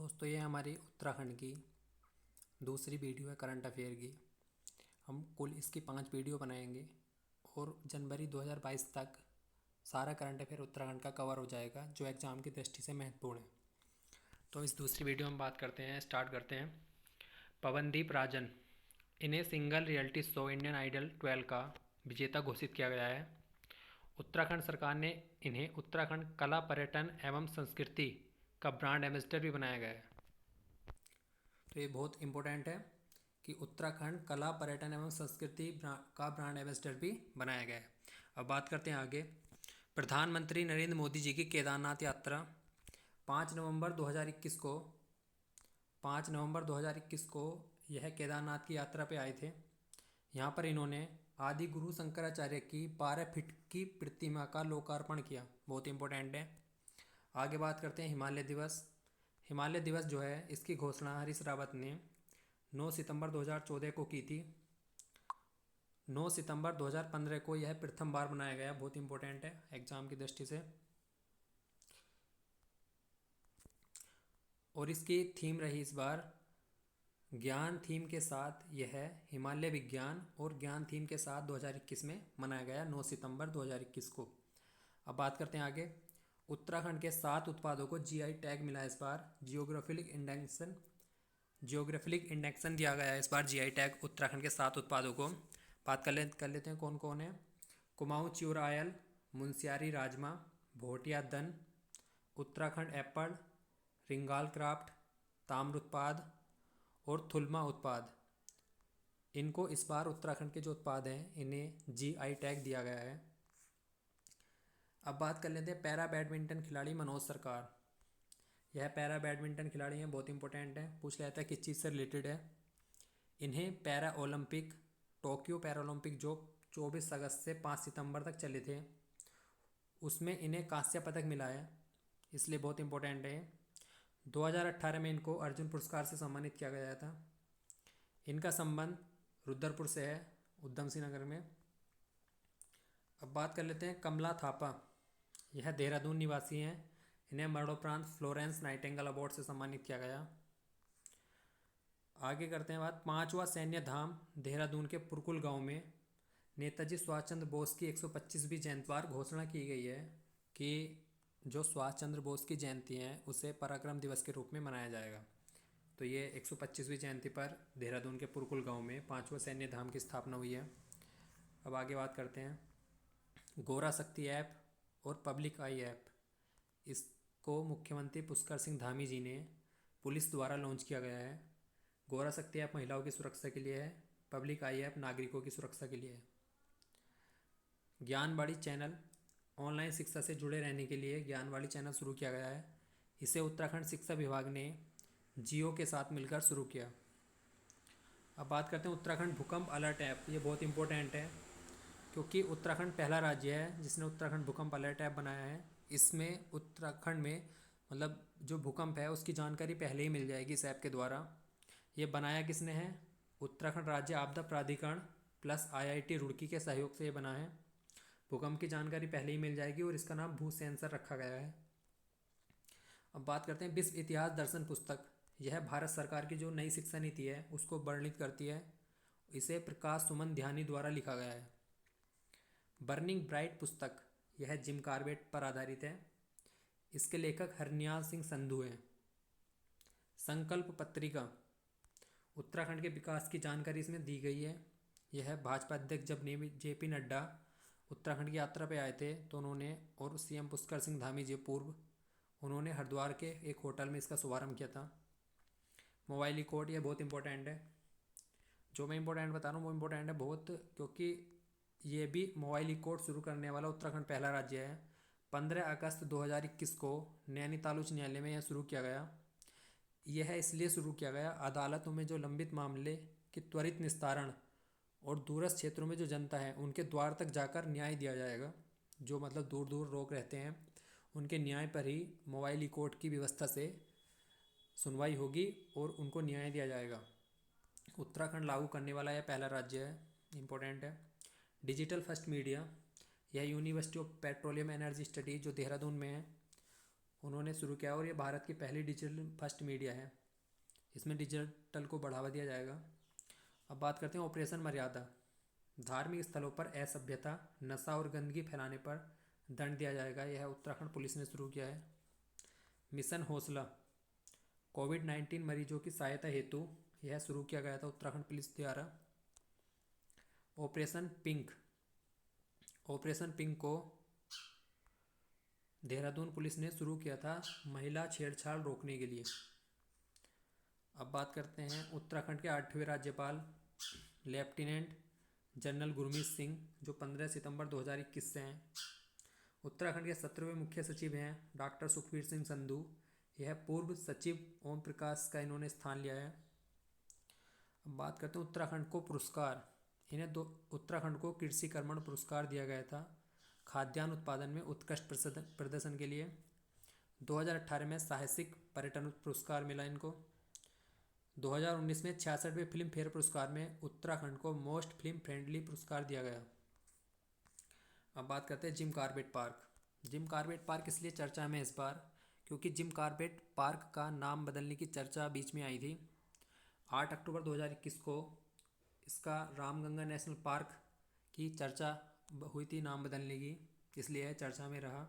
दोस्तों ये हमारी उत्तराखंड की दूसरी वीडियो है करंट अफेयर की। हम कुल इसकी 5 वीडियो बनाएंगे और जनवरी 2022 तक सारा करंट अफेयर उत्तराखंड का कवर हो जाएगा जो एग्ज़ाम की दृष्टि से महत्वपूर्ण है। तो इस दूसरी वीडियो में बात करते हैं, स्टार्ट करते हैं। पवनदीप राजन, इन्हें single reality show Indian Idol 12 का विजेता घोषित किया गया है। उत्तराखंड सरकार ने इन्हें उत्तराखंड कला पर्यटन एवं संस्कृति का ब्रांड एम्बेसडर भी बनाया गया है। तो ये बहुत इंपॉर्टेंट है कि उत्तराखंड कला पर्यटन एवं संस्कृति का ब्रांड एम्बेसडर भी बनाया गया है। अब बात करते हैं आगे। प्रधानमंत्री नरेंद्र मोदी जी की केदारनाथ यात्रा 5 नवंबर 2021 को 5 नवंबर 2021 को यह केदारनाथ की यात्रा पे आए थे। यहाँ पर इन्होंने आदि गुरु शंकराचार्य की 12 फीट की प्रतिमा का लोकार्पण किया, बहुत इंपॉर्टेंट है। आगे बात करते हैं हिमालय दिवस। हिमालय दिवस जो है इसकी घोषणा हरीश रावत ने 9 सितंबर 2014 को की थी। 9 सितंबर 2015 को यह प्रथम बार मनाया गया, बहुत इंपॉर्टेंट है एग्जाम की दृष्टि से। और इसकी थीम रही इस बार ज्ञान थीम के साथ, यह हिमालय विज्ञान और ज्ञान थीम के साथ 2021 में मनाया गया 9 सितंबर 2021 को। अब बात करते हैं आगे। उत्तराखंड के 7 उत्पादों को जीआई टैग मिला इस बार। जियोग्राफिक इंडेक्सन दिया गया है इस बार जीआई टैग उत्तराखंड के 7 उत्पादों को। बात कर लेते हैं कौन कौन है। कुमाऊं च्यूर आयल, मुनस्यारी राजमा, भोटिया दन, उत्तराखंड एप्पल, रिंगाल क्राफ्ट, ताम्र उत्पाद और थुलमा उत्पाद। इनको इस बार उत्तराखंड के जो उत्पाद हैं इन्हें जीआई टैग दिया गया है। अब बात कर लेते हैं पैरा बैडमिंटन खिलाड़ी मनोज सरकार। यह पैरा बैडमिंटन खिलाड़ी हैं, बहुत इंपॉर्टेंट है, पूछ लिया था किस चीज़ से रिलेटेड है। इन्हें para Olympic, Tokyo para Olympic जो 24 अगस्त से 5 सितंबर तक चले थे उसमें इन्हें कांस्य पदक मिला है, इसलिए बहुत इंपॉर्टेंट है। 2018 में इनको अर्जुन पुरस्कार से सम्मानित किया गया था। इनका संबंध रुद्रपुर से है, उधम सिंह नगर में। अब बात कर लेते हैं कमला थापा। यह देहरादून निवासी हैं। इन्हें मरणोपरांत फ्लोरेंस नाइटिंगेल अवार्ड से सम्मानित किया गया। आगे करते हैं बात। 5वां सैन्य धाम देहरादून के पुरकुल गांव में नेताजी सुभाष चंद्र बोस की 125वीं जयंती पर घोषणा की गई है कि जो सुभाष चंद्र बोस की जयंती है उसे पराक्रम दिवस के रूप में मनाया जाएगा। तो ये 125वीं जयंती पर देहरादून के पुरकुल गांव में 5वां सैन्य धाम की स्थापना हुई है। अब आगे बात करते हैं गौरा शक्ति ऐप और पब्लिक आई ऐप। इसको मुख्यमंत्री पुष्कर सिंह धामी जी ने पुलिस द्वारा लॉन्च किया गया है। गौरा शक्ति ऐप महिलाओं की सुरक्षा के लिए है, पब्लिक आई ऐप नागरिकों की सुरक्षा के लिए है। ज्ञानवाणी चैनल ऑनलाइन शिक्षा से जुड़े रहने के लिए ज्ञानवाणी चैनल शुरू किया गया है। इसे उत्तराखंड शिक्षा विभाग ने जियो के साथ मिलकर शुरू किया। अब बात करते हैं उत्तराखंड भूकंप अलर्ट ऐप। ये बहुत इंपॉर्टेंट है क्योंकि उत्तराखंड पहला राज्य है जिसने उत्तराखंड भूकंप अलर्ट ऐप बनाया है। इसमें उत्तराखंड में मतलब जो भूकंप है उसकी जानकारी पहले ही मिल जाएगी इस ऐप के द्वारा। ये बनाया किसने है? उत्तराखंड राज्य आपदा प्राधिकरण प्लस आईआईटी रुड़की के सहयोग से ये बना है। भूकंप की जानकारी पहले ही मिल जाएगी और इसका नाम भू सेंसर रखा गया है। अब बात करते हैं विश्व इतिहास दर्शन पुस्तक। यह भारत सरकार की जो नई शिक्षा नीति है उसको वर्णित करती है। इसे प्रकाश सुमन ध्यानी द्वारा लिखा गया है। बर्निंग ब्राइट पुस्तक, यह जिम कार्बेट पर आधारित है। इसके लेखक हरनियाल सिंह संधू हैं। संकल्प पत्रिका उत्तराखंड के विकास की जानकारी इसमें दी गई है। यह भाजपा अध्यक्ष जब जेपी नड्डा उत्तराखंड की यात्रा पे आए थे तो उन्होंने और सीएम पुष्कर सिंह धामी जी पूर्व उन्होंने हरिद्वार के एक होटल में इसका शुभारंभ किया था। मोबाइल कोड, यह बहुत इंपॉर्टेंट है। जो मैं इंपॉर्टेंट बता रहा हूँ वो इंपॉर्टेंट है बहुत, क्योंकि ये भी मोबाइल कोड शुरू करने वाला उत्तराखंड पहला राज्य है। 15 अगस्त 2021 को नैनीताल उच्च न्यायालय में यह शुरू किया गया। यह इसलिए शुरू किया गया, अदालतों में जो लंबित मामले के त्वरित निस्तारण और दूरस्थ क्षेत्रों में जो जनता है उनके द्वार तक जाकर न्याय दिया जाएगा। जो मतलब दूर दूर लोग रहते हैं उनके न्याय पर ही मोबाइल कोर्ट की व्यवस्था से सुनवाई होगी और उनको न्याय दिया जाएगा। उत्तराखंड लागू करने वाला यह पहला राज्य है, इम्पोर्टेंट है। डिजिटल फर्स्ट मीडिया, यह university of petroleum energy study जो देहरादून में है उन्होंने शुरू किया और ये भारत की पहली डिजिटल फर्स्ट मीडिया है। इसमें डिजिटल को बढ़ावा दिया जाएगा। अब बात करते हैं ऑपरेशन मर्यादा। धार्मिक स्थलों पर असभ्यता, नशा और गंदगी फैलाने पर दंड दिया जाएगा। यह उत्तराखंड पुलिस ने शुरू किया है। मिशन हौसला, कोविड-19 मरीजों की सहायता हेतु यह शुरू किया गया था उत्तराखंड पुलिस द्वारा। ऑपरेशन पिंक, ऑपरेशन पिंक को देहरादून पुलिस ने शुरू किया था महिला छेड़छाड़ रोकने के लिए। अब बात करते हैं उत्तराखंड के 8वें राज्यपाल लेफ्टिनेंट जनरल गुरमीत सिंह, जो 15 सितंबर 2021 से हैं। उत्तराखंड के 17वें मुख्य सचिव हैं डॉक्टर सुखबीर सिंह संधू। यह पूर्व सचिव ओम प्रकाश का इन्होंने स्थान लिया है। अब बात करते हैं उत्तराखंड को पुरस्कार। इन्हें उत्तराखंड को कृषि कर्मण पुरस्कार दिया गया था खाद्यान्न उत्पादन में उत्कृष्ट प्रदर्शन के लिए। 2018 में साहसिक पर्यटन पुरस्कार मिला इनको। 2019 में 66वें फिल्म फेयर पुरस्कार में उत्तराखंड को मोस्ट फिल्म फ्रेंडली पुरस्कार दिया गया। अब बात करते हैं Jim Corbett park. Jim Corbett park इसलिए चर्चा में इस बार क्योंकि जिम कॉर्बेट पार्क का नाम बदलने की चर्चा बीच में आई थी। 8 अक्टूबर 2021 को इसका रामगंगा नेशनल पार्क की चर्चा हुई थी नाम बदलने की, इसलिए चर्चा में रहा।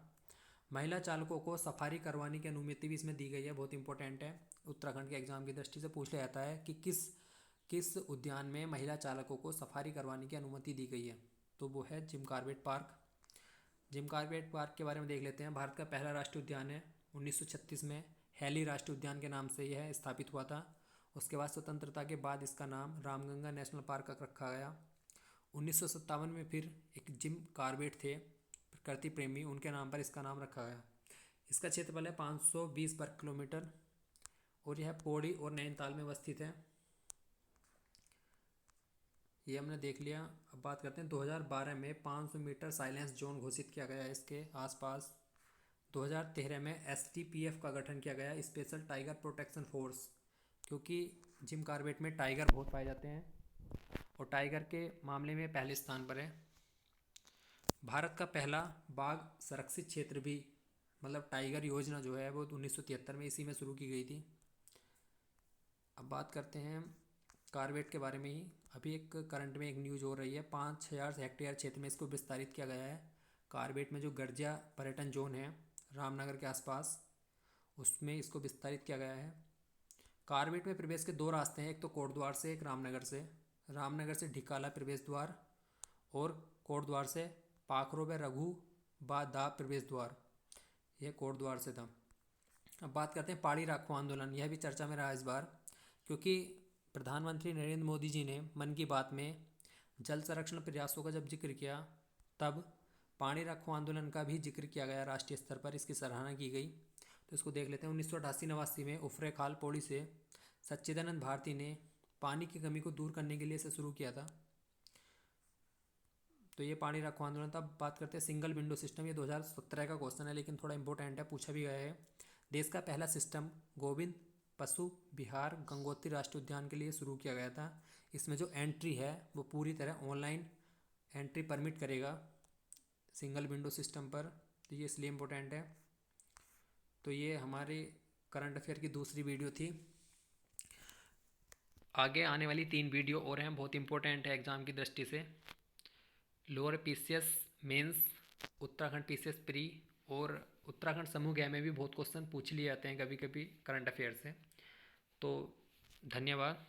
महिला चालकों को सफारी करवाने की अनुमति भी इसमें दी गई है, बहुत इंपॉर्टेंट है। उत्तराखंड के एग्जाम की दृष्टि से पूछ लिया जाता है कि किस किस उद्यान में महिला चालकों को सफारी करवाने की अनुमति दी गई है, तो वो है Jim Corbett park. Jim Corbett park के बारे में देख लेते हैं। भारत का पहला राष्ट्रीय उद्यान है। 1936 में हैली राष्ट्रीय उद्यान के नाम से यह स्थापित हुआ था। उसके बाद स्वतंत्रता के बाद इसका नाम रामगंगा नेशनल पार्क रखा गया। 1957 में फिर एक जिम कॉर्बेट थे प्रकृति प्रेमी, उनके नाम पर इसका नाम रखा गया। इसका क्षेत्रफल है 520 वर्ग किलोमीटर और यह पौड़ी और नैनीताल में अवस्थित है। ये हमने देख लिया। अब बात करते हैं 2012 में 500 मीटर साइलेंस जोन घोषित किया गया है इसके आसपास। 2013 में STPF का गठन किया गया, स्पेशल टाइगर प्रोटेक्शन फोर्स, क्योंकि जिम कॉर्बेट में टाइगर बहुत पाए जाते हैं और टाइगर के मामले में पहले स्थान पर है। भारत का पहला बाघ संरक्षित क्षेत्र भी, मतलब टाइगर योजना जो है वो 1973 में इसी में शुरू की गई थी। अब बात करते हैं कॉर्बेट के बारे में ही। अभी एक करंट में एक न्यूज़ हो रही है, 5000 हेक्टेयर क्षेत्र में इसको विस्तारित किया गया है। कॉर्बेट में जो गर्जिया पर्यटन जोन है रामनगर के आसपास, उसमें इसको विस्तारित किया गया है। कॉर्बेट में प्रवेश के 2 रास्ते हैं, एक तो कोटद्वार से, एक रामनगर से। रामनगर से ढिकाला प्रवेश द्वार और कोटद्वार से पाखरो व रघु बादा प्रवेश द्वार, यह कोटद्वार से था। अब बात करते हैं पहाड़ी राखो आंदोलन। यह भी चर्चा में रहा इस बार, क्योंकि प्रधानमंत्री नरेंद्र मोदी जी ने मन की बात में जल संरक्षण प्रयासों का जब जिक्र किया, तब पहाड़ी राखो आंदोलन का भी जिक्र किया गया राष्ट्रीय स्तर पर, इसकी सराहना की गई। तो इसको देख लेते हैं। 1988-89 में उफरे खाल पौड़ी से सच्चिदानंद भारती ने पानी की कमी को दूर करने के लिए इसे शुरू किया था। तो ये पानी रखो आंदोलन था। अब बात करते हैं सिंगल विंडो सिस्टम। ये 2017 का क्वेश्चन है, लेकिन थोड़ा इंपॉर्टेंट है, पूछा भी गया है। देश का पहला सिस्टम गोविंद पशु विहार गंगोत्री राष्ट्रीय उद्यान के लिए शुरू किया गया था। इसमें जो एंट्री है वो पूरी तरह ऑनलाइन एंट्री परमिट करेगा सिंगल विंडो सिस्टम पर, तो ये इसलिए इम्पोर्टेंट है। तो ये हमारे करंट अफेयर की दूसरी वीडियो थी। आगे आने वाली 3 वीडियो और हैं, बहुत इंपॉर्टेंट है एग्ज़ाम की दृष्टि से। Lower PCS mains, Uttarakhand PCS pre और उत्तराखंड समूह ग में भी बहुत क्वेश्चन पूछ लिए जाते हैं कभी कभी करंट अफेयर से। तो धन्यवाद।